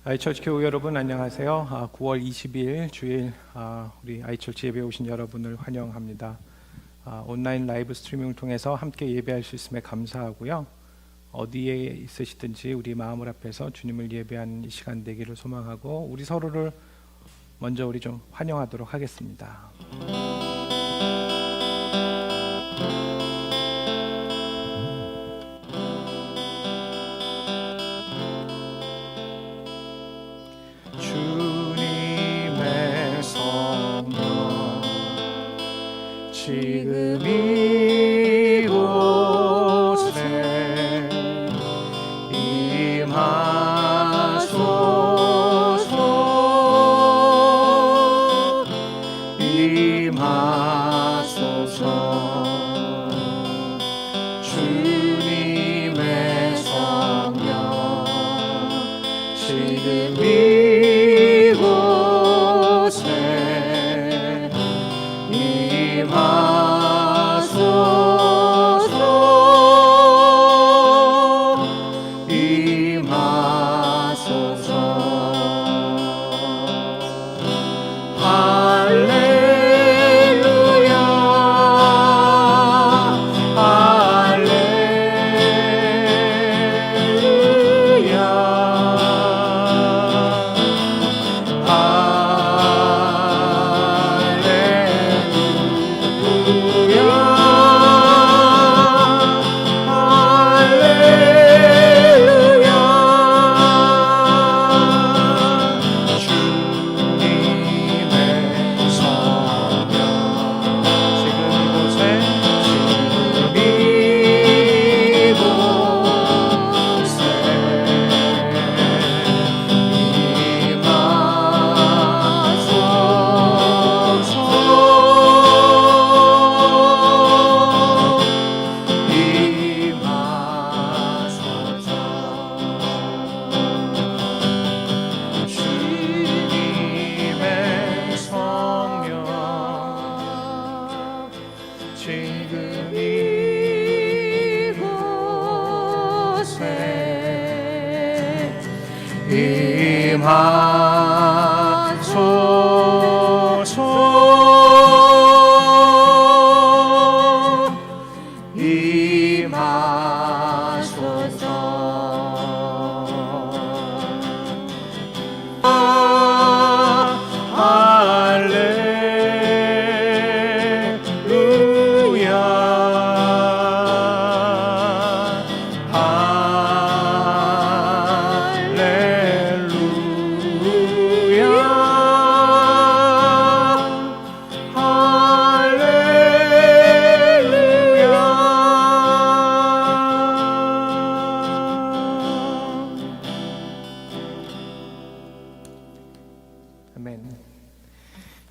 아이처치 교우 여러분 안녕하세요. 9월 22일 주일 우리 아이처치 예배 오신 여러분을 환영합니다. 온라인 라이브 스트리밍을 통해서 함께 예배할 수 있음에 감사하고요. 어디에 있으시든지 우리 마음을 앞에서 주님을 예배하는 이 시간 되기를 소망하고 우리 서로를 먼저 우리 좀 환영하도록 하겠습니다. 주님의 성령 지금 이곳에 임하소서 임하소서 주님의 성령 지금 이곳에 임하소서 임하소서 할렐루야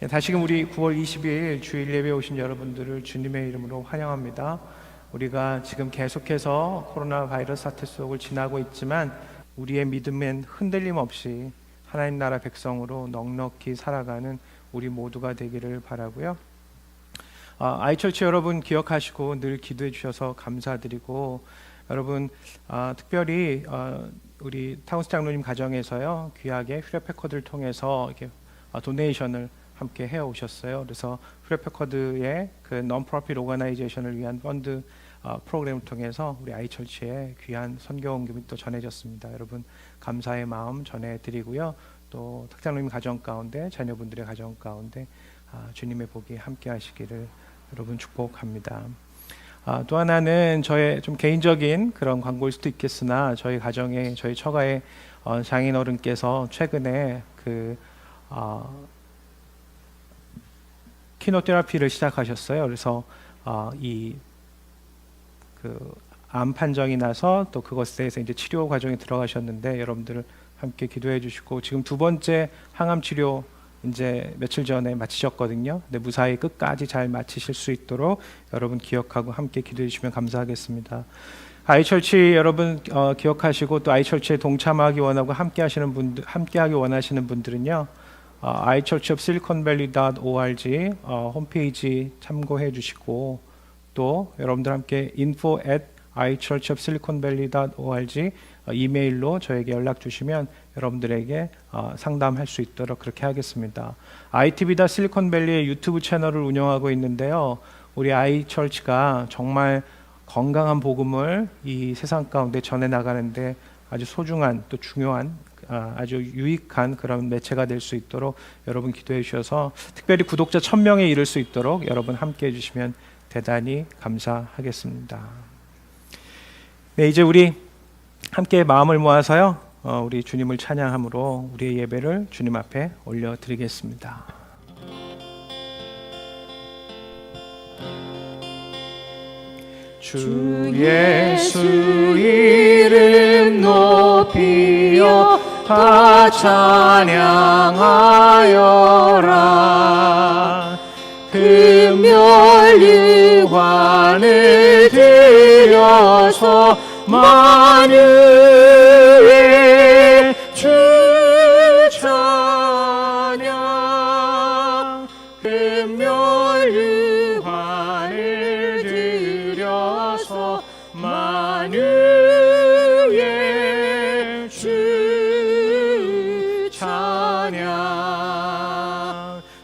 다시금 우리 9월 22일 주일 예배 오신 여러분들을 주님의 이름으로 환영합니다. 우리가 지금 계속해서 코로나 바이러스 사태 속을 지나고 있지만 우리의 믿음엔 흔들림 없이 하나님 나라 백성으로 넉넉히 살아가는 우리 모두가 되기를 바라고요. 아이처치 여러분 기억하시고 늘 기도해 주셔서 감사드리고 여러분 특별히 우리 타운스 장로님 가정에서요 귀하게 휘레패커드를 통해서 이렇게 도네이션을 함께 해오셨어요. 그래서 휘레패커드의 그 non-profit 오거나이제이션을 위한 펀드 프로그램을 통해서 우리 아이처치에 귀한 선교원금이 또 전해졌습니다. 여러분 감사의 마음 전해드리고요. 또 탁장로님 가정 가운데 자녀분들의 가정 가운데 주님의 복이 함께 하시기를 여러분 축복합니다. 또 하나는 저의 좀 개인적인 그런 광고일 수도 있겠으나 저희 가정에 저희 처가의 장인어른께서 최근에 그 키노테라피를 시작하셨어요. 그래서 암 판정이 나서 또 그것에 대해서 이제 치료 과정에 들어가셨는데 여러분들 함께 기도해 주시고 지금 두 번째 항암 치료 이제 며칠 전에 마치셨거든요. 근데 무사히 끝까지 잘 마치실 수 있도록 여러분 기억하고 함께 기도해 주시면 감사하겠습니다. 아이처치 여러분 기억하시고 또 아이처치에 동참하기 원하고 함께하기 원하시는 분들은요. ichurchofsiliconvalley.org 홈페이지 참고해 주시고 또 여러분들 함께 info@ichurchofsiliconvalley.org 이메일로 저에게 연락 주시면 여러분들에게 상담할 수 있도록 그렇게 하겠습니다. ITV다 실리콘밸리의 유튜브 채널을 운영하고 있는데요. 우리 아이처치가 정말 건강한 복음을 이 세상 가운데 전해 나가는데 아주 소중한 또 중요한 아주 유익한 그런 매체가 될 수 있도록 여러분 기도해 주셔서 특별히 구독자 1000명에 이를 수 있도록 여러분 함께 해주시면 대단히 감사하겠습니다. 네, 이제 우리 함께 마음을 모아서요, 우리 주님을 찬양함으로 우리의 예배를 주님 앞에 올려드리겠습니다. 주 예수 이름 높이어 다 찬양하여라. 금멸유관을 들여서 만유의 주 찬양. 금멸유관을 들여서 만유의 주 찬양.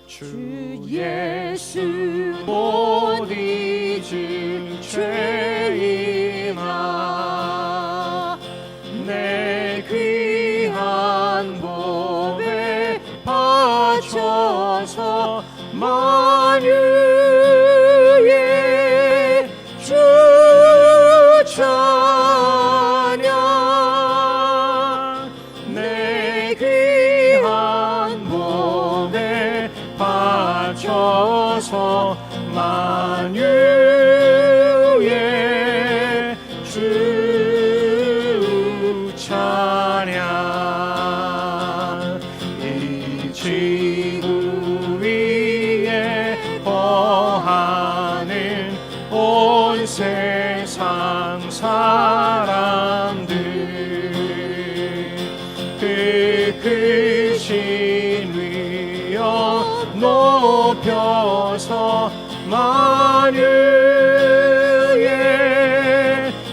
주 예수 못 잊을 죄인아, 내 귀한 몸에 바쳐서 만유의 주 찬양. 내 귀한 몸에 바쳐서 만유의 주 찬양. 이 지구 위에 거하는 온 세상 사람들, 그 크신 위엄 높여서 만유의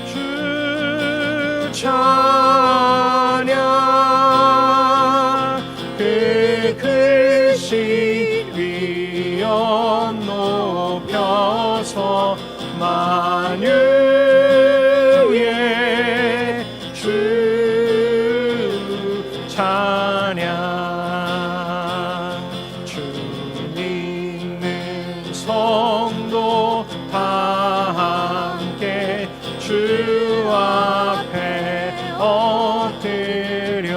주 찬양. 그 크신 위엄 높여서 만유의 주 찬양. 주 믿는 성도 다 함께 주 앞에 엎드려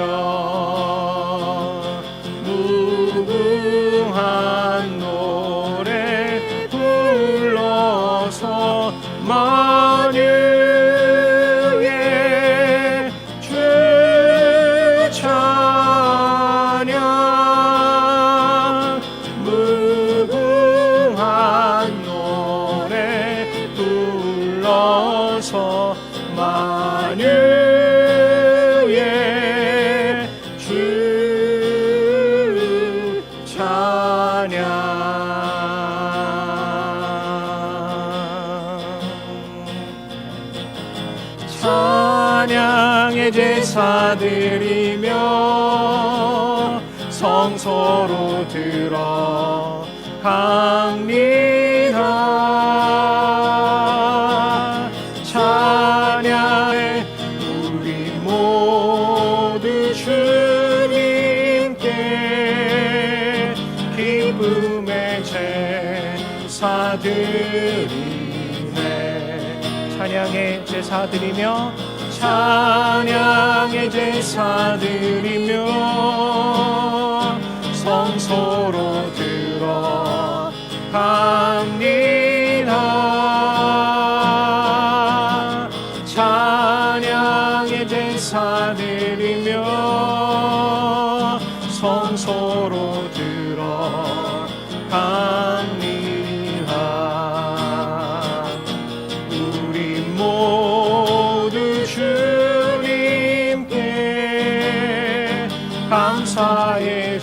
무궁한 노래 불러서 만유의 주 찬양. 무궁한 노래 불러서 만유의 주 찬양. 찬양의 제사 드리며 성소로 들어갑니다. 찬양의 우리 모두 주님께 기쁨의 제사 드리네. 찬양의 제사 드리며 찬양의 제사 드리며 성소로 들어갑니다. 찬양의 제사 드리며 성소로 들어갑니다. 우리 모두 주님께 감사의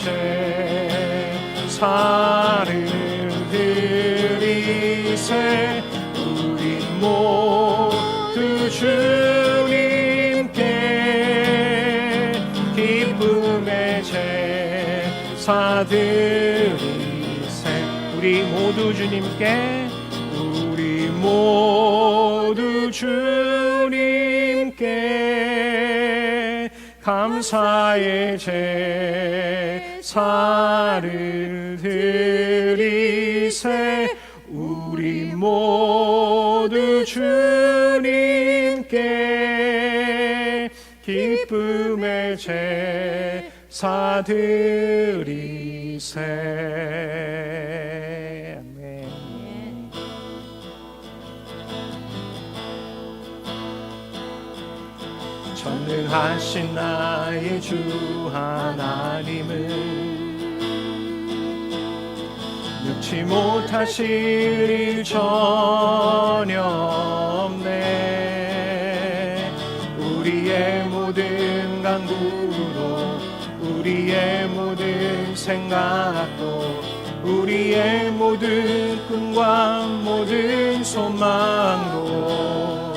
제사를 드리세. 우리 모두 주님께 기쁨 사드리세. 우리 모두 주님께, 우리 모두 주님께 감사의 제사를 드리세. 우리 모두 주님께 기쁨의 제사 드리세. 아멘. 전능하신 나의 주 하나님은 늙지 못하실 일 전혀 없네. 우리의 모든 간구도, 우리의 모든 생각도, 우리의 모든 꿈과 모든 소망도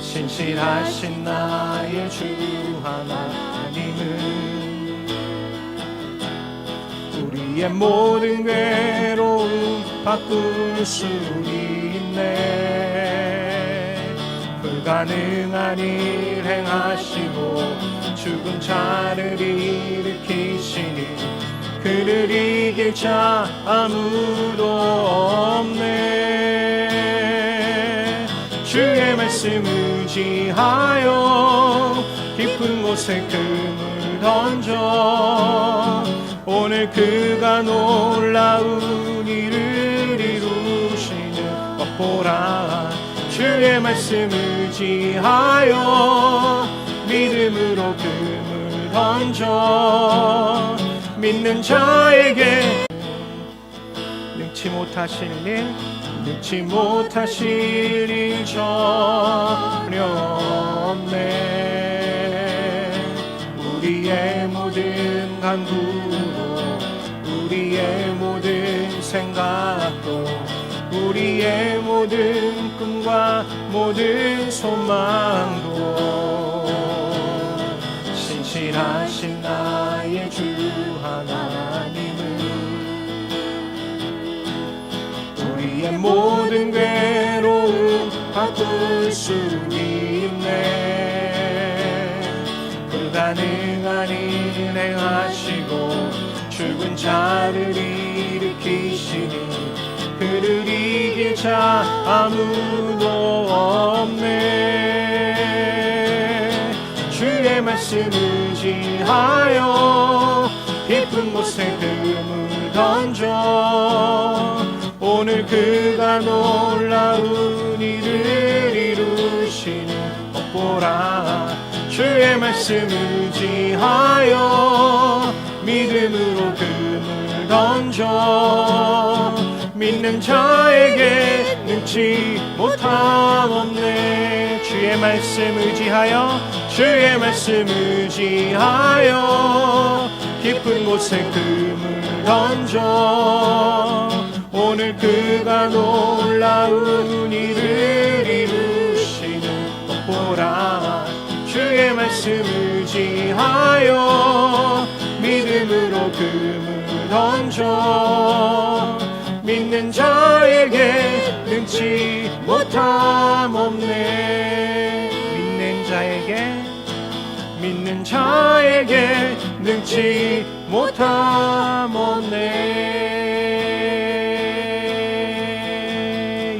신실하신 나의 주 하나님은 우리의 모든 괴로움 바꿀 수 있네. 불가능한 일 행하시고 죽은 자를 일으키시니 그를 이길 자 아무도 없네. 주의 말씀 의지하여 깊은 곳에 금을 던져 오늘 그가 놀라운 일을 이루시는 것 보라. 주의 말씀 의지하여 믿음으로 금을 던져 믿는 자에게 능치 못하실 일, 능치 못하실 일 전혀 없네. 우리의 모든 간구도, 우리의 모든 생각도, 우리의 모든 꿈과 모든 소망도 신실하신 나의 주 하나님은 우리의 모든 괴로움 바꿀 수 있네. 불가능한 일 행하시고 죽은 자를 일으키시니 그를 이길 자 아무도 없네. 주의 말씀 의지하여 깊은 곳에 금을 던져 오늘 그가 놀라운 일을 이루시는 것 보라. 주의 말씀 의지하여 믿음으로 금을 던져 믿는 자에게 능치 못함 없네. 주의 말씀 의지하여, 주의 말씀 의지하여 깊은 곳에 금을 던져 오늘 그가 놀라운 일을 이루시는 것 보라. 주의 말씀 의지하여 믿음으로 금을 던져 믿는 자에게 능치 못함 없네. 믿는 자에게 능치 못함 없네.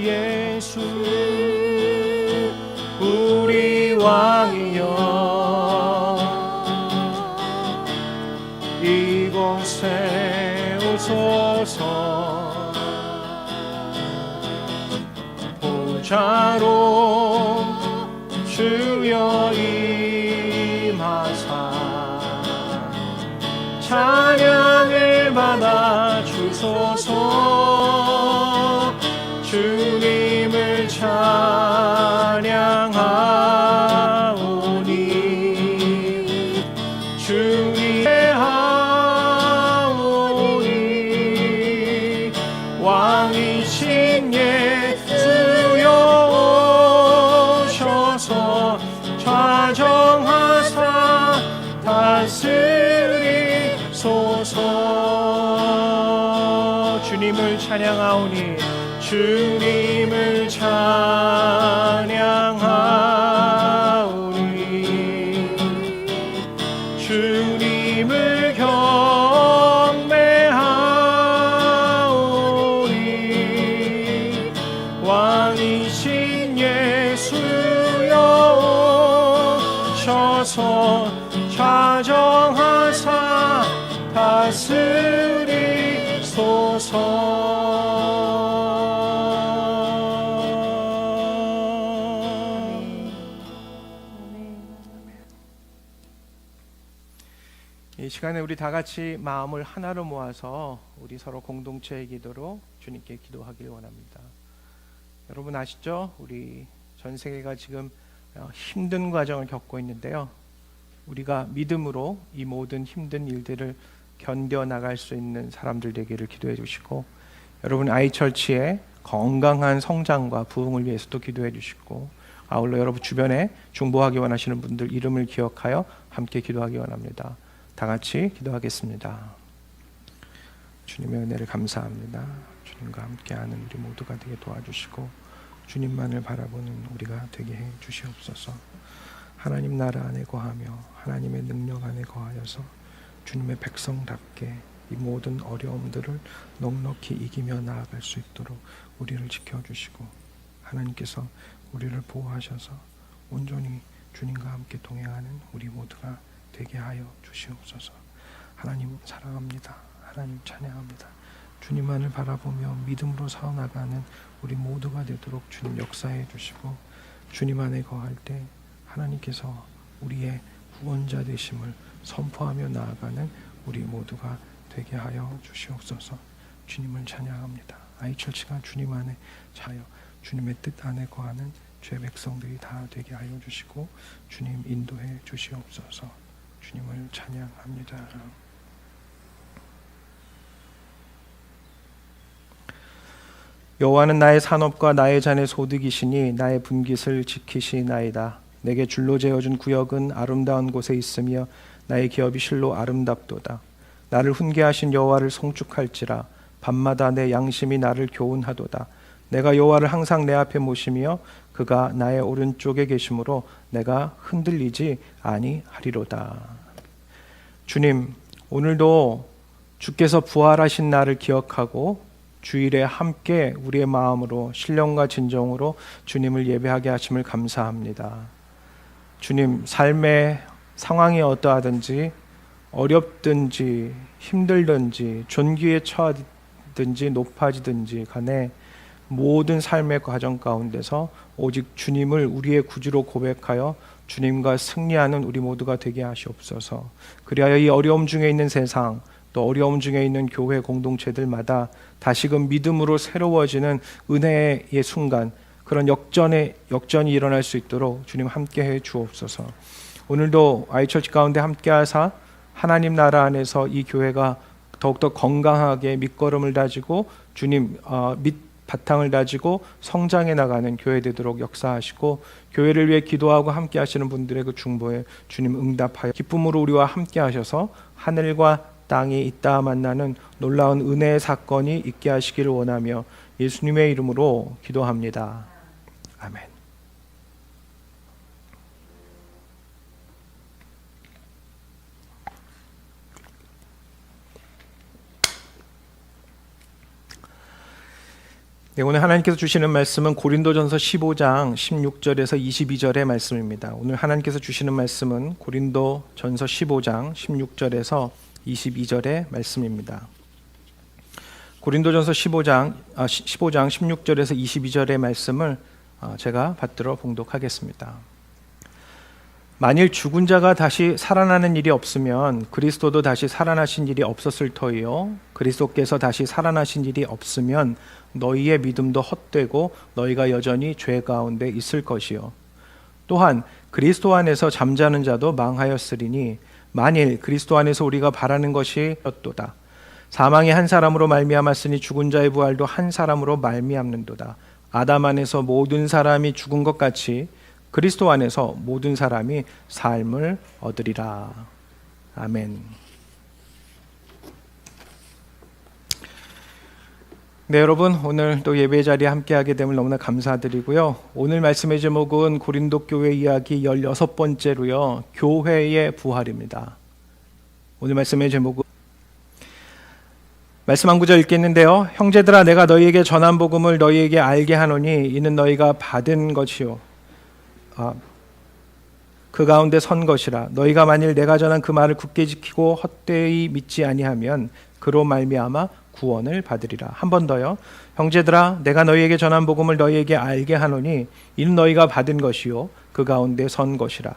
예수 우리 왕이여 이곳에 오소서. 보좌로 주여 임하사 찬양을 받아 주소서. 주님을 찬양하오니 주의 하오니 왕이신 예수여 오셔서 좌정하사 다스리소서. 찬양하오니 주님을 찬양하오니 주님을 경배하오니 왕이신 예수여 오셔서 좌정하사 다스리소서. 이 시간에 우리 다 같이 마음을 하나로 모아서 우리 서로 공동체의 기도로 주님께 기도하기를 원합니다. 여러분 아시죠? 우리 전 세계가 지금 힘든 과정을 겪고 있는데요. 우리가 믿음으로 이 모든 힘든 일들을 견뎌나갈 수 있는 사람들 되기를 기도해 주시고, 여러분 아이처치의 건강한 성장과 부흥을 위해서도 기도해 주시고, 아울러 여러분 주변에 중보하기 원하시는 분들 이름을 기억하여 함께 기도하기 원합니다. 다 같이 기도하겠습니다. 주님의 은혜를 감사합니다. 주님과 함께하는 우리 모두가 되게 도와주시고 주님만을 바라보는 우리가 되게 해 주시옵소서. 하나님 나라 안에 거하며 하나님의 능력 안에 거하여서 주님의 백성답게 이 모든 어려움들을 넉넉히 이기며 나아갈 수 있도록 우리를 지켜주시고, 하나님께서 우리를 보호하셔서 온전히 주님과 함께 동행하는 우리 모두가 되게 하여 주시옵소서. 하나님 사랑합니다. 하나님 찬양합니다. 주님만을 바라보며 믿음으로 살아나가는 우리 모두가 되도록 주님 역사해 주시고, 주님 안에 거할 때 하나님께서 우리의 구원자 되심을 선포하며 나아가는 우리 모두가 되게 하여 주시옵소서. 주님을 찬양합니다. 아이처치가 주님 안에 자여 주님의 뜻 안에 거하는 죄 백성들이 다 되게 하여 주시고 주님 인도해 주시옵소서. 주님을 찬양합니다. 여호와는 나의 산업과 나의 잔의 소득이시니 나의 분깃을 지키시나이다. 내게 줄로 재어준 구역은 아름다운 곳에 있으며 나의 기업이 실로 아름답도다. 나를 훈계하신 여호와를 송축할지라. 밤마다 내 양심이 나를 교훈하도다. 내가 여호와를 항상 내 앞에 모시며 그가 나의 오른쪽에 계심으로 내가 흔들리지 아니하리로다. 주님, 오늘도 주께서 부활하신 날을 기억하고 주일에 함께 우리의 마음으로 신령과 진정으로 주님을 예배하게 하심을 감사합니다. 주님, 삶의 상황이 어떠하든지 어렵든지 힘들든지 존귀에 처하든지 높아지든지 간에 모든 삶의 과정 가운데서 오직 주님을 우리의 구주로 고백하여 주님과 승리하는 우리 모두가 되게 하시옵소서. 그리하여 이 어려움 중에 있는 세상, 또 어려움 중에 있는 교회 공동체들마다 다시금 믿음으로 새로워지는 은혜의 순간, 그런 역전이 일어날 수 있도록 주님 함께해 주옵소서. 오늘도 아이처치 가운데 함께하사 하나님 나라 안에서 이 교회가 더욱더 건강하게 밑거름을 다지고 주님 바탕을 다지고 성장해 나가는 교회 되도록 역사하시고, 교회를 위해 기도하고 함께 하시는 분들의 그 중보에 주님 응답하여 기쁨으로 우리와 함께 하셔서 하늘과 땅이 있다 만나는 놀라운 은혜의 사건이 있게 하시기를 원하며 예수님의 이름으로 기도합니다. 아멘. 네, 오늘 하나님께서 주시는 말씀은 고린도전서 15장 16절에서 22절의 말씀입니다. 오늘 하나님께서 주시는 말씀은 고린도전서 15장 16절에서 22절의 말씀입니다. 고린도전서 15장 16절에서 22절의 말씀을 제가 받들어 봉독하겠습니다. 만일 죽은 자가 다시 살아나는 일이 없으면 그리스도도 다시 살아나신 일이 없었을 터이요, 그리스도께서 다시 살아나신 일이 없으면 너희의 믿음도 헛되고 너희가 여전히 죄 가운데 있을 것이요. 또한 그리스도 안에서 잠자는 자도 망하였으리니 만일 그리스도 안에서 우리가 바라는 것이 였도다. 사망이 한 사람으로 말미암았으니 죽은 자의 부활도 한 사람으로 말미암는도다. 아담 안에서 모든 사람이 죽은 것 같이 그리스도 안에서 모든 사람이 삶을 얻으리라. 아멘. 네, 여러분 오늘 또 예배 자리에 함께하게 됨을 너무나 감사드리고요. 오늘 말씀의 제목은 고린도 교회 이야기 16번째로요. 교회의 부활입니다. 오늘 말씀의 제목은 말씀 한 구절 읽겠는데요. 형제들아 내가 너희에게 전한 복음을 너희에게 알게 하노니 이는 너희가 받은 것이요 그 가운데 선 것이라. 너희가 만일 내가 전한 그 말을 굳게 지키고 헛되이 믿지 아니하면 그로 말미암아 구원을 받으리라. 한 번 더요. 형제들아 내가 너희에게 전한 복음을 너희에게 알게 하노니 이는 너희가 받은 것이요 그 가운데 선 것이라.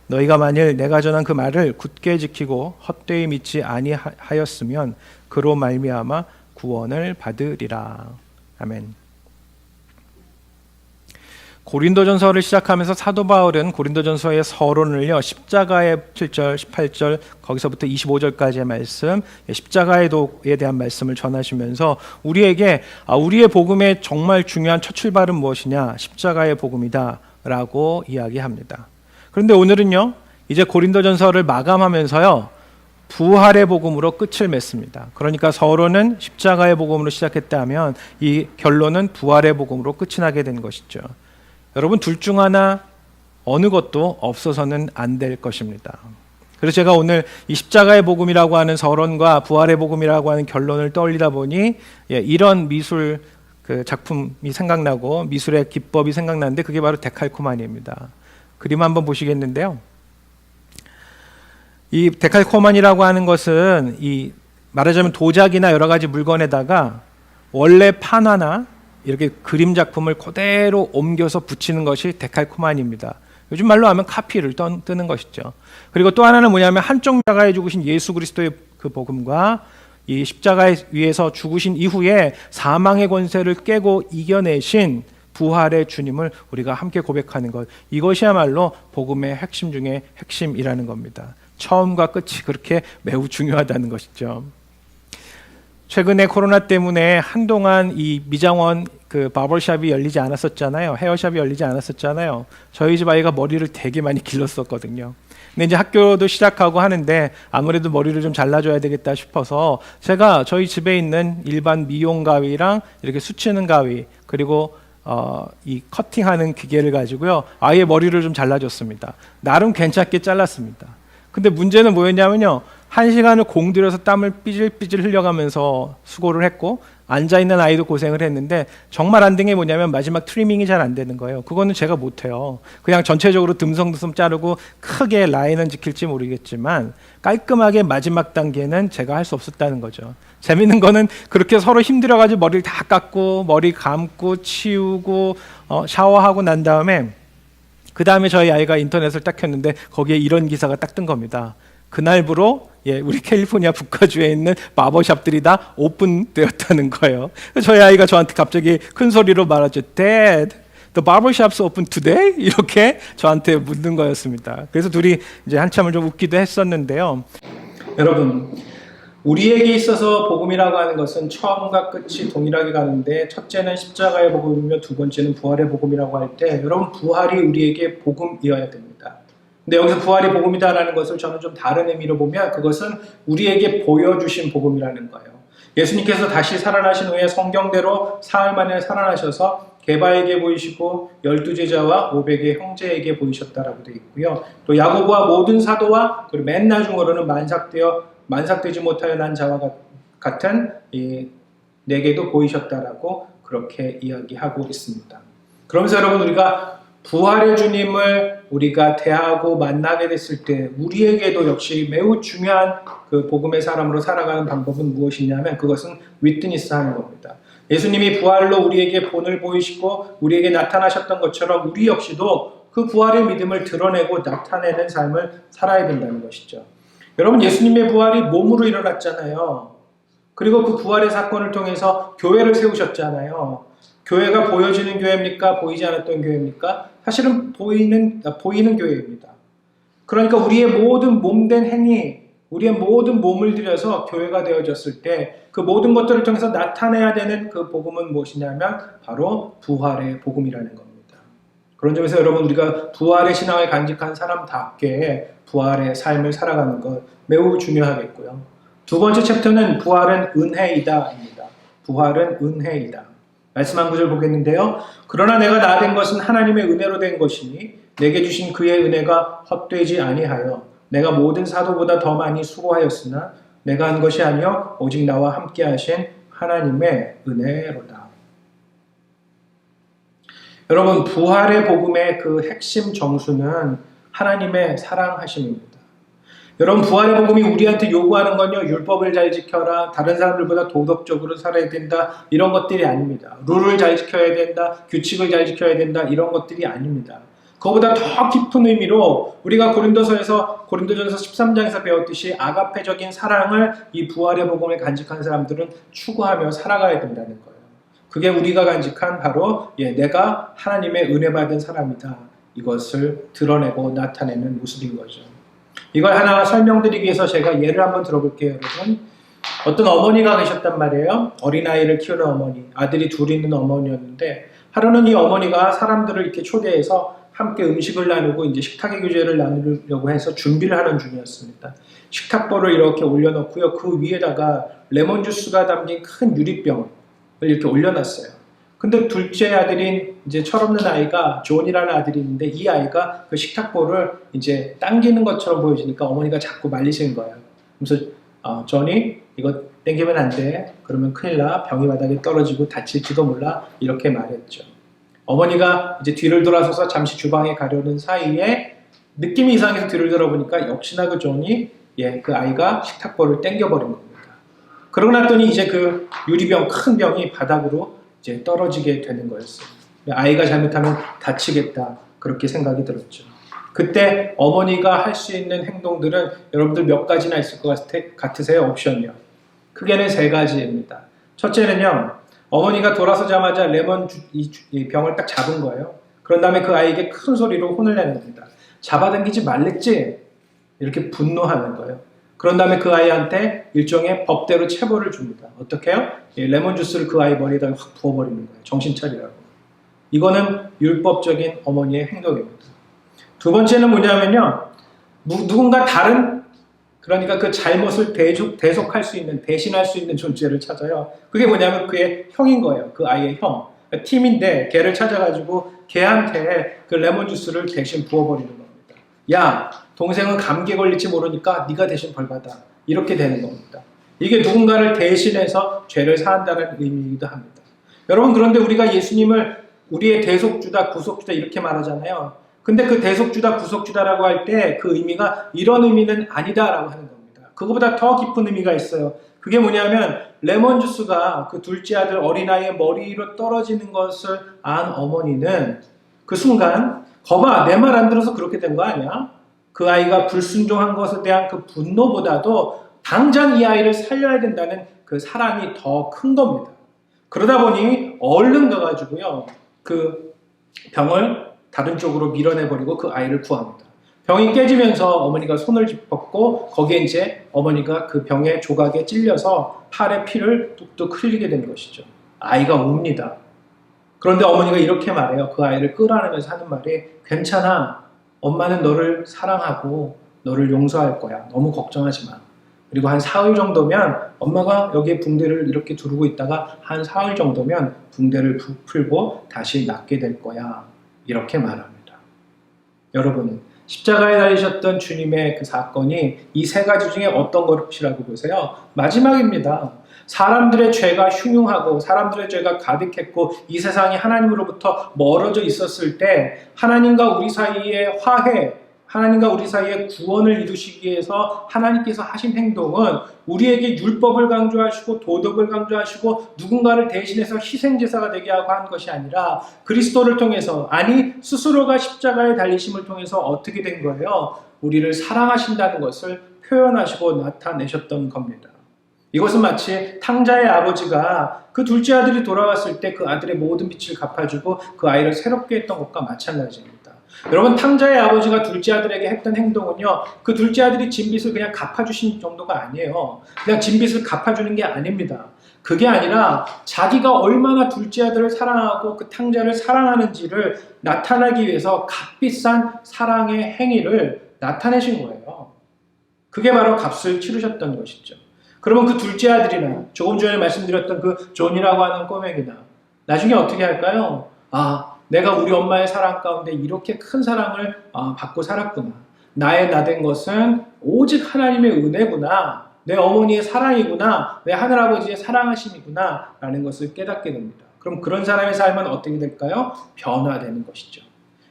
너희가 만일 내가 전한 그 말을 굳게 지키고 헛되이 믿지 아니하였으면 그로 말미암아 구원을 받으리라. 아멘. 고린도전서를 시작하면서 사도 바울은 고린도전서의 서론을요, 십자가의 7절, 18절, 거기서부터 25절까지의 말씀, 십자가에 대한 말씀을 전하시면서 우리에게 우리의 복음의 정말 중요한 첫 출발은 무엇이냐? 십자가의 복음이다 라고 이야기합니다. 그런데 오늘은요, 이제 고린도전서를 마감하면서요, 부활의 복음으로 끝을 맺습니다. 그러니까 서론은 십자가의 복음으로 시작했다면 이 결론은 부활의 복음으로 끝이 나게 된 것이죠. 여러분 둘 중 하나 어느 것도 없어서는 안 될 것입니다. 그래서 제가 오늘 이 십자가의 복음이라고 하는 서론과 부활의 복음이라고 하는 결론을 떠올리다 보니 이런 미술 그 작품이 생각나고 미술의 기법이 생각나는데 그게 바로 데칼코마니입니다. 그림 한번 보시겠는데요. 이 데칼코마니라고 하는 것은 이 말하자면 도자기나 여러 가지 물건에다가 원래 판화나 이렇게 그림 작품을 그대로 옮겨서 붙이는 것이 데칼코마니입니다. 요즘 말로 하면 카피를 뜨는 것이죠. 그리고 또 하나는 뭐냐면 한쪽 십자가에 죽으신 예수 그리스도의 그 복음과 이 십자가에 위에서 죽으신 이후에 사망의 권세를 깨고 이겨내신 부활의 주님을 우리가 함께 고백하는 것, 이것이야말로 복음의 핵심 중에 핵심이라는 겁니다. 처음과 끝이 그렇게 매우 중요하다는 것이죠. 최근에 코로나 때문에 한동안 이 미장원 그 바버샵이 열리지 않았었잖아요. 헤어샵이 열리지 않았었잖아요. 저희 집 아이가 머리를 되게 많이 길렀었거든요. 근데 이제 학교도 시작하고 하는데 아무래도 머리를 좀 잘라줘야 되겠다 싶어서 제가 저희 집에 있는 일반 미용 가위랑 이렇게 수치는 가위 그리고 이 커팅하는 기계를 가지고요. 아이의 머리를 좀 잘라줬습니다. 나름 괜찮게 잘랐습니다. 근데 문제는 뭐였냐면요. 1시간을 공들여서 땀을 삐질삐질 흘려가면서 수고를 했고 앉아있는 아이도 고생을 했는데 정말 안 된 게 뭐냐면 마지막 트리밍이 잘 안 되는 거예요. 그거는 제가 못해요. 그냥 전체적으로 듬성듬성 자르고 크게 라인은 지킬지 모르겠지만 깔끔하게 마지막 단계는 제가 할 수 없었다는 거죠. 재밌는 거는 그렇게 서로 힘들어가지고 머리를 다 깎고 머리 감고 치우고 샤워하고 난 다음에 그 다음에 저희 아이가 인터넷을 딱 켰는데 거기에 이런 기사가 딱 뜬 겁니다. 그날부로 우리 캘리포니아 북가주에 있는 바버샵들이 다 오픈되었다는 거예요. 저희 아이가 저한테 갑자기 큰 소리로 말하죠. Dad, the barbershops open today? 이렇게 저한테 묻는 거였습니다. 그래서 둘이 이제 한참을 좀 웃기도 했었는데요. 여러분, 우리에게 있어서 복음이라고 하는 것은 처음과 끝이 동일하게 가는데 첫째는 십자가의 복음이며 두 번째는 부활의 복음이라고 할 때 여러분 부활이 우리에게 복음이어야 됩니다. 근데 여기서 부활이 복음이다라는 것을 저는 좀 다른 의미로 보면 그것은 우리에게 보여주신 복음이라는 거예요. 예수님께서 다시 살아나신 후에 성경대로 사흘 만에 살아나셔서 게바에게 보이시고 12제자와 500의 형제에게 보이셨다라고 되어 있고요. 또 야고보와 모든 사도와 그리고 맨 나중으로는 만삭되지 못하여 난 자와 같은 내게도 보이셨다라고 그렇게 이야기하고 있습니다. 그러면서 여러분 우리가 부활의 주님을 우리가 대하고 만나게 됐을 때 우리에게도 역시 매우 중요한 그 복음의 사람으로 살아가는 방법은 무엇이냐면 그것은 위트니스 하는 겁니다. 예수님이 부활로 우리에게 본을 보이시고 우리에게 나타나셨던 것처럼 우리 역시도 그 부활의 믿음을 드러내고 나타내는 삶을 살아야 된다는 것이죠. 여러분 예수님의 부활이 몸으로 일어났잖아요. 그리고 그 부활의 사건을 통해서 교회를 세우셨잖아요. 교회가 보여지는 교회입니까? 보이지 않았던 교회입니까? 사실은 보이는 교회입니다. 그러니까 우리의 모든 몸된 행위, 우리의 모든 몸을 들여서 교회가 되어졌을 때 그 모든 것들을 통해서 나타내야 되는 그 복음은 무엇이냐면 바로 부활의 복음이라는 겁니다. 그런 점에서 여러분 우리가 부활의 신앙을 간직한 사람답게 부활의 삶을 살아가는 것 매우 중요하겠고요. 두 번째 챕터는 부활은 은혜이다입니다. 부활은 은혜이다. 말씀 한 구절 보겠는데요. 그러나 내가 나된 것은 하나님의 은혜로 된 것이니 내게 주신 그의 은혜가 헛되지 아니하여 내가 모든 사도보다 더 많이 수고하였으나 내가 한 것이 아니요 오직 나와 함께 하신 하나님의 은혜로다. 여러분, 부활의 복음의 그 핵심 정수는 하나님의 사랑하심입니다. 여러분, 부활의 복음이 우리한테 요구하는 건요, 율법을 잘 지켜라, 다른 사람들보다 도덕적으로 살아야 된다, 이런 것들이 아닙니다. 룰을 잘 지켜야 된다, 규칙을 잘 지켜야 된다, 이런 것들이 아닙니다. 그거보다 더 깊은 의미로 우리가 고린도전서 13장에서 배웠듯이 아가페적인 사랑을 이 부활의 복음을 간직한 사람들은 추구하며 살아가야 된다는 거예요. 그게 우리가 간직한 바로 내가 하나님의 은혜 받은 사람이다. 이것을 드러내고 나타내는 모습인 거죠. 이걸 하나 설명드리기 위해서 제가 예를 한번 들어볼게요, 여러분. 어떤 어머니가 계셨단 말이에요. 어린아이를 키우는 어머니, 아들이 둘 있는 어머니였는데 하루는 이 어머니가 사람들을 이렇게 초대해서 함께 음식을 나누고 이제 식탁의 교제를 나누려고 해서 준비를 하는 중이었습니다. 식탁보를 이렇게 올려놓고요. 그 위에다가 레몬 주스가 담긴 큰 유리병을 이렇게 올려놨어요. 근데 둘째 아들인 이제 철없는 아이가 존이라는 아들이 있는데 이 아이가 그 식탁보를 이제 당기는 것처럼 보여지니까 어머니가 자꾸 말리시는 거예요. 그래서 존이 이거 당기면 안 돼. 그러면 큰일 나. 병이 바닥에 떨어지고 다칠지도 몰라. 이렇게 말했죠. 어머니가 이제 뒤를 돌아서서 잠시 주방에 가려는 사이에 느낌이 이상해서 뒤를 돌아보니까 역시나 그 존이 그 아이가 식탁보를 당겨버린 겁니다. 그러고 났더니 이제 그 유리병, 큰 병이 바닥으로 이제 떨어지게 되는 거였어요. 아이가 잘못하면 다치겠다. 그렇게 생각이 들었죠. 그때 어머니가 할 수 있는 행동들은 여러분들 몇 가지나 있을 것 같으세요? 옵션이요. 크게는 3가지입니다. 첫째는요. 어머니가 돌아서자마자 이 병을 딱 잡은 거예요. 그런 다음에 그 아이에게 큰 소리로 혼을 내는 겁니다. 잡아당기지 말랬지? 이렇게 분노하는 거예요. 그런 다음에 그 아이한테 일종의 법대로 체벌을 줍니다. 어떻게 해요? 레몬 주스를 그 아이 머리에다 확 부어버리는 거예요. 정신 차리라고. 이거는 율법적인 어머니의 행동입니다. 두 번째는 뭐냐면요. 누군가 다른, 그러니까 그 잘못을 대속할 수 있는, 대신할 수 있는 존재를 찾아요. 그게 뭐냐면 그의 형인 거예요. 그 아이의 형. 그러니까 팀인데 걔를 찾아가지고 걔한테 그 레몬 주스를 대신 부어버리는 겁니다. 야, 동생은 감기에 걸릴지 모르니까 네가 대신 벌받아. 이렇게 되는 겁니다. 이게 누군가를 대신해서 죄를 사한다는 의미이기도 합니다. 여러분, 그런데 우리가 예수님을 우리의 대속주다, 구속주다 이렇게 말하잖아요. 근데 그 대속주다, 구속주다라고 할 때 그 의미가 이런 의미는 아니다라고 하는 겁니다. 그거보다 더 깊은 의미가 있어요. 그게 뭐냐면 레몬 주스가 그 둘째 아들 어린아이의 머리로 떨어지는 것을 안 어머니는 그 순간 거봐, 내 말 안 들어서 그렇게 된 거 아니야? 그 아이가 불순종한 것에 대한 그 분노보다도 당장 이 아이를 살려야 된다는 그 사랑이 더 큰 겁니다. 그러다 보니 얼른 가가지고요, 그 병을 다른 쪽으로 밀어내버리고 그 아이를 구합니다. 병이 깨지면서 어머니가 손을 짚었고 거기에 이제 어머니가 그 병의 조각에 찔려서 팔에 피를 뚝뚝 흘리게 된 것이죠. 아이가 웁니다. 그런데 어머니가 이렇게 말해요. 그 아이를 끌어안으면서 하는 말이 괜찮아. 엄마는 너를 사랑하고 너를 용서할 거야. 너무 걱정하지 마. 그리고 한 사흘 정도면 엄마가 여기에 붕대를 이렇게 두르고 있다가 한 사흘 정도면 붕대를 풀고 다시 낫게 될 거야. 이렇게 말합니다. 여러분, 십자가에 달리셨던 주님의 그 사건이 이 3가지 중에 어떤 것이라고 보세요? 마지막입니다. 사람들의 죄가 흉흉하고 사람들의 죄가 가득했고 이 세상이 하나님으로부터 멀어져 있었을 때 하나님과 우리 사이의 화해, 하나님과 우리 사이의 구원을 이루시기 위해서 하나님께서 하신 행동은 우리에게 율법을 강조하시고 도덕을 강조하시고 누군가를 대신해서 희생제사가 되게 하고 한 것이 아니라 그리스도를 통해서, 아니 스스로가 십자가에 달리심을 통해서 어떻게 된 거예요? 우리를 사랑하신다는 것을 표현하시고 나타내셨던 겁니다. 이것은 마치 탕자의 아버지가 그 둘째 아들이 돌아왔을 때 그 아들의 모든 빚을 갚아주고 그 아이를 새롭게 했던 것과 마찬가지입니다. 여러분, 탕자의 아버지가 둘째 아들에게 했던 행동은요, 그 둘째 아들이 진 빚을 그냥 갚아주신 정도가 아니에요. 그냥 진 빚을 갚아주는 게 아닙니다. 그게 아니라 자기가 얼마나 둘째 아들을 사랑하고 그 탕자를 사랑하는지를 나타나기 위해서 값비싼 사랑의 행위를 나타내신 거예요. 그게 바로 값을 치르셨던 것이죠. 그러면 그 둘째 아들이나 조금 전에 말씀드렸던 그 존이라고 하는 꼬맹이나 나중에 어떻게 할까요? 내가 우리 엄마의 사랑 가운데 이렇게 큰 사랑을 받고 살았구나. 나의 나된 것은 오직 하나님의 은혜구나. 내 어머니의 사랑이구나. 내 하늘아버지의 사랑하심이구나. 라는 것을 깨닫게 됩니다. 그럼 그런 사람의 삶은 어떻게 될까요? 변화되는 것이죠.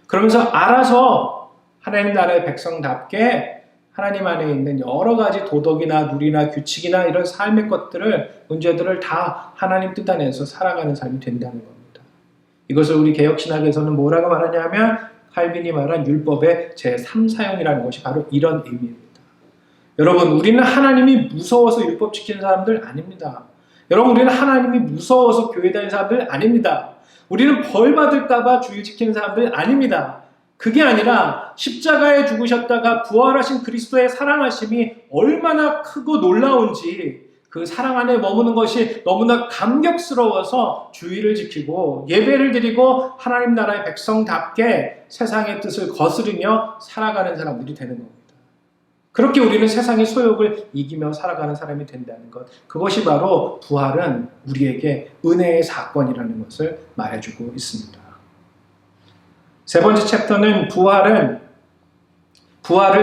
그러면서 알아서 하나님 나라의 백성답게 하나님 안에 있는 여러 가지 도덕이나 룰이나 규칙이나 이런 삶의 것들을, 문제들을 다 하나님 뜻 안에서 살아가는 삶이 된다는 겁니다. 이것을 우리 개혁신학에서는 뭐라고 말하냐면 칼빈이 말한 율법의 제3사용이라는 것이 바로 이런 의미입니다. 여러분, 우리는 하나님이 무서워서 율법 지키는 사람들 아닙니다. 여러분, 우리는 하나님이 무서워서 교회 다니는 사람들 아닙니다. 우리는 벌 받을까봐 주일 지키는 사람들 아닙니다. 그게 아니라 십자가에 죽으셨다가 부활하신 그리스도의 사랑하심이 얼마나 크고 놀라운지 그 사랑 안에 머무는 것이 너무나 감격스러워서 주의를 지키고 예배를 드리고 하나님 나라의 백성답게 세상의 뜻을 거스르며 살아가는 사람들이 되는 겁니다. 그렇게 우리는 세상의 소욕을 이기며 살아가는 사람이 된다는 것, 그것이 바로 부활은 우리에게 은혜의 사건이라는 것을 말해주고 있습니다. 세 번째 챕터는 부활을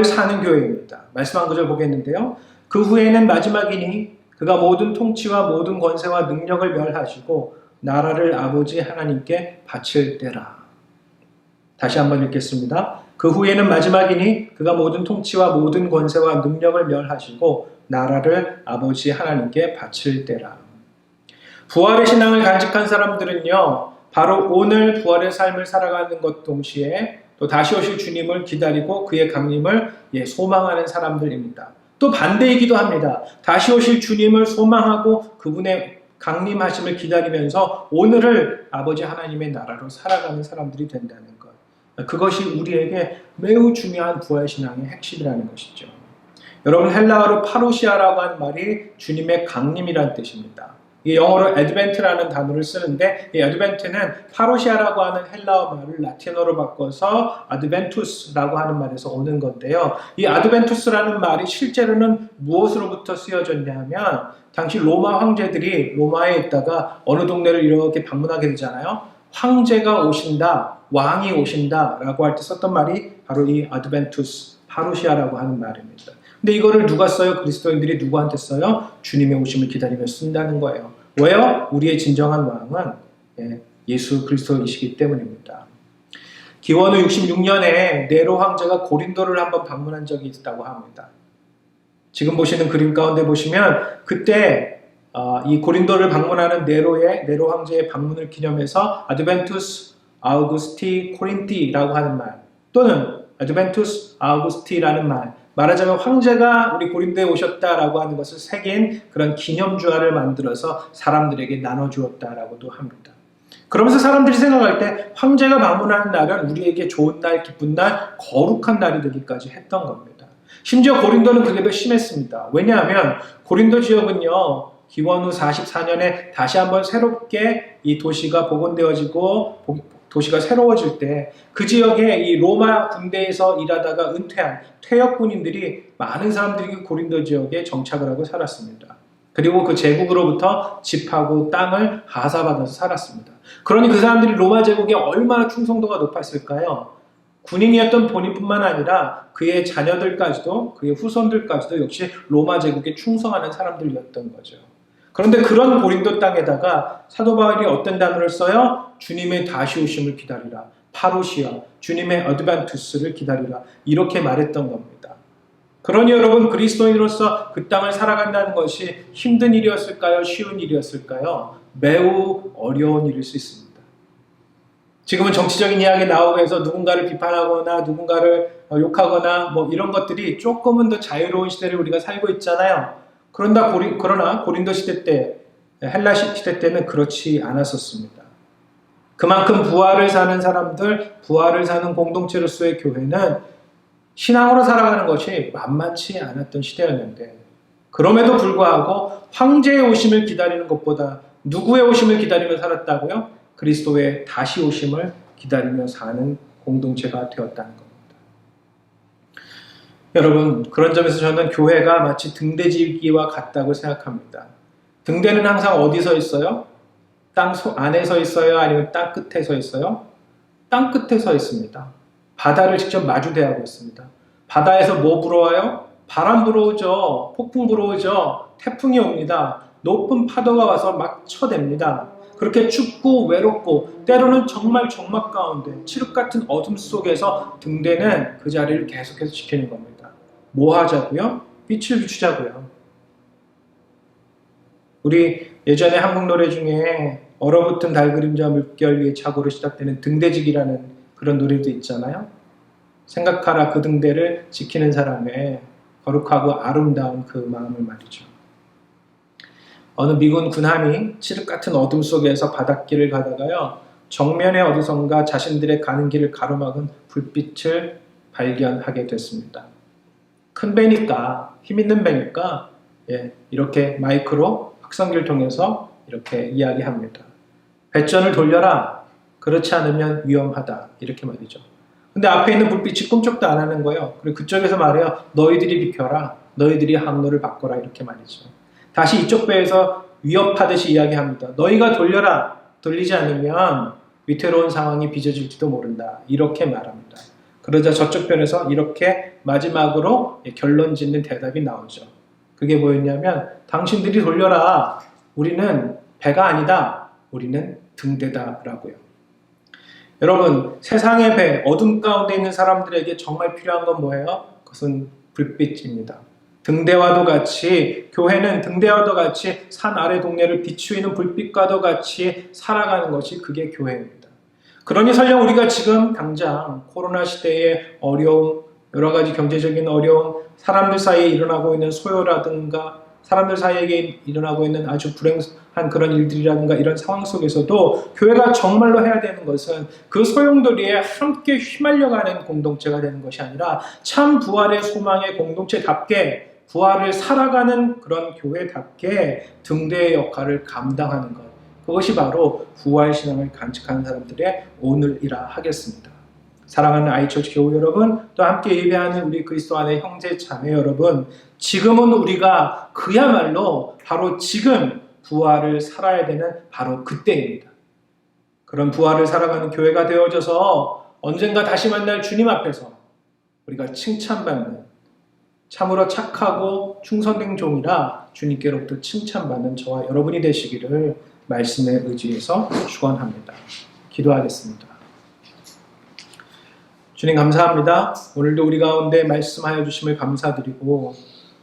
사는 교회입니다. 말씀 한 구절 보겠는데요. 그 후에는 마지막이니 그가 모든 통치와 모든 권세와 능력을 멸하시고 나라를 아버지 하나님께 바칠 때라. 다시 한번 읽겠습니다. 그 후에는 마지막이니 그가 모든 통치와 모든 권세와 능력을 멸하시고 나라를 아버지 하나님께 바칠 때라. 부활의 신앙을 간직한 사람들은요, 바로 오늘 부활의 삶을 살아가는 것 동시에 또 다시 오실 주님을 기다리고 그의 강림을 소망하는 사람들입니다. 또 반대이기도 합니다. 다시 오실 주님을 소망하고 그분의 강림하심을 기다리면서 오늘을 아버지 하나님의 나라로 살아가는 사람들이 된다는 것. 그것이 우리에게 매우 중요한 부활신앙의 핵심이라는 것이죠. 여러분, 헬라어로 파루시아라고 하는 말이 주님의 강림이라는 뜻입니다. 이 영어로 advent라는 단어를 쓰는데 이 advent는 파루시아라고 하는 헬라어 말을 라틴어로 바꿔서 adventus라고 하는 말에서 오는 건데요. 이 adventus라는 말이 실제로는 무엇으로부터 쓰여졌냐면 당시 로마 황제들이 로마에 있다가 어느 동네를 이렇게 방문하게 되잖아요. 황제가 오신다, 왕이 오신다 라고 할 때 썼던 말이 바로 이 adventus, 파루시아라고 하는 말입니다. 근데 이거를 누가 써요? 그리스도인들이 누구한테 써요? 주님의 오심을 기다리며 쓴다는 거예요. 왜요? 우리의 진정한 왕은 예수 그리스도이시기 때문입니다. 기원후 66년에 네로 황제가 고린도를 한번 방문한 적이 있다고 합니다. 지금 보시는 그림 가운데 보시면 그때 이 고린도를 방문하는 네로 황제의 방문을 기념해서 아드벤투스 아우구스티 코린티라고 하는 말, 또는 아드벤투스 아우구스티라는 말하자면 황제가 우리 고린도에 오셨다라고 하는 것을 새긴 그런 기념주화를 만들어서 사람들에게 나눠주었다라고도 합니다. 그러면서 사람들이 생각할 때 황제가 방문하는 날은 우리에게 좋은 날, 기쁜 날, 거룩한 날이 되기까지 했던 겁니다. 심지어 고린도는 그게 더 심했습니다. 왜냐하면 고린도 지역은요, 기원 후 44년에 다시 한번 새롭게 이 도시가 복원되어지고 도시가 새로워질 때 그 지역에 이 로마 군대에서 일하다가 은퇴한 퇴역 군인들이 많은 사람들이 고린도 지역에 정착을 하고 살았습니다. 그리고 그 제국으로부터 집하고 땅을 하사받아서 살았습니다. 그러니 그 사람들이 로마 제국에 얼마나 충성도가 높았을까요? 군인이었던 본인뿐만 아니라 그의 자녀들까지도, 그의 후손들까지도 역시 로마 제국에 충성하는 사람들이었던 거죠. 그런데 그런 고린도 땅에다가 사도 바울이 어떤 단어를 써요? 주님의 다시 오심을 기다리라. 파루시아, 주님의 어드벤투스를 기다리라. 이렇게 말했던 겁니다. 그러니 여러분, 그리스도인으로서 그 땅을 살아간다는 것이 힘든 일이었을까요? 쉬운 일이었을까요? 매우 어려운 일일 수 있습니다. 지금은 정치적인 이야기 나오고 해서 누군가를 비판하거나 누군가를 욕하거나 뭐 이런 것들이 조금은 더 자유로운 시대를 우리가 살고 있잖아요. 그러나 고린도 시대 때, 헬라 시대 때는 그렇지 않았었습니다. 그만큼 부활을 사는 사람들, 부활을 사는 공동체로서의 교회는 신앙으로 살아가는 것이 만만치 않았던 시대였는데, 그럼에도 불구하고 황제의 오심을 기다리는 것보다 누구의 오심을 기다리며 살았다고요? 그리스도의 다시 오심을 기다리며 사는 공동체가 되었다는 겁니다. 여러분, 그런 점에서 저는 교회가 마치 등대지기와 같다고 생각합니다. 등대는 항상 어디 서 있어요? 땅 안에 서 있어요? 아니면 땅 끝에 서 있어요? 땅 끝에 서 있습니다. 바다를 직접 마주대하고 있습니다. 바다에서 뭐 불어와요? 바람 불어오죠. 폭풍 불어오죠. 태풍이 옵니다. 높은 파도가 와서 막 쳐댑니다. 그렇게 춥고 외롭고 때로는 정말 적막 가운데 칠흑 같은 어둠 속에서 등대는 그 자리를 계속해서 지키는 겁니다. 뭐 하자고요? 빛을 비추자고요. 우리 예전에 한국 노래 중에 얼어붙은 달 그림자 물결 위에 착오로 시작되는 등대지기라는 그런 노래도 있잖아요. 생각하라 그 등대를 지키는 사람의 거룩하고 아름다운 그 마음을 말이죠. 어느 미군 군함이 칠흑 같은 어둠 속에서 바닷길을 가다가요, 정면에 어디선가 자신들의 가는 길을 가로막은 불빛을 발견하게 됐습니다. 큰 배니까, 힘있는 배니까 이렇게 마이크로 확성기를 통해서 이렇게 이야기합니다. 배전을 돌려라. 그렇지 않으면 위험하다. 이렇게 말이죠. 근데 앞에 있는 불빛이 꿈쩍도 안 하는 거예요. 그리고 그쪽에서 말해요. 너희들이 비켜라. 너희들이 항로를 바꿔라. 이렇게 말이죠. 다시 이쪽 배에서 위협하듯이 이야기합니다. 너희가 돌려라. 돌리지 않으면 위태로운 상황이 빚어질지도 모른다. 이렇게 말합니다. 그러자 저쪽 편에서 이렇게 마지막으로 결론 짓는 대답이 나오죠. 그게 뭐였냐면 당신들이 돌려라. 우리는 배가 아니다. 우리는 등대다. 라고요. 여러분, 세상의 배, 어둠 가운데 있는 사람들에게 정말 필요한 건 뭐예요? 그것은 불빛입니다. 등대와도 같이, 교회는 등대와도 같이 산 아래 동네를 비추이는 불빛과도 같이 살아가는 것이 그게 교회입니다. 그러니 설령 우리가 지금 당장 코로나 시대의 어려움, 여러 가지 경제적인 어려움, 사람들 사이에 일어나고 있는 소요라든가 사람들 사이에 일어나고 있는 아주 불행한 그런 일들이라든가 이런 상황 속에서도 교회가 정말로 해야 되는 것은 그 소용돌이에 함께 휘말려가는 공동체가 되는 것이 아니라 참 부활의 소망의 공동체답게 부활을 살아가는 그런 교회답게 등대의 역할을 감당하는 것. 그것이 바로 부활신앙을 간직하는 사람들의 오늘이라 하겠습니다. 사랑하는 아이처치 교우 여러분, 또 함께 예배하는 우리 그리스도 안의 형제 자매 여러분, 지금은 우리가 그야말로 바로 지금 부활을 살아야 되는 바로 그때입니다. 그런 부활을 살아가는 교회가 되어져서 언젠가 다시 만날 주님 앞에서 우리가 칭찬받는, 참으로 착하고 충성된 종이라 주님께로부터 칭찬받는 저와 여러분이 되시기를 말씀에 의지해서 축원합니다. 기도하겠습니다. 주님 감사합니다. 오늘도 우리 가운데 말씀하여 주심을 감사드리고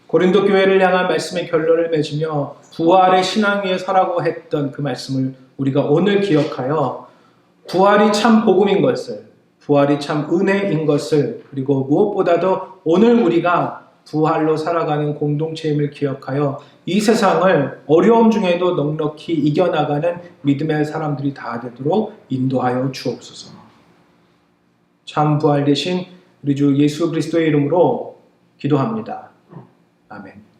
고린도 교회를 향한 말씀의 결론을 맺으며 부활의 신앙 위에 서라고 했던 그 말씀을 우리가 오늘 기억하여 부활이 참 복음인 것을, 부활이 참 은혜인 것을, 그리고 무엇보다도 오늘 우리가 부활로 살아가는 공동체임을 기억하여 이 세상을 어려움 중에도 넉넉히 이겨나가는 믿음의 사람들이 다 되도록 인도하여 주옵소서. 참 부활 되신 우리 주 예수 그리스도의 이름으로 기도합니다. 아멘.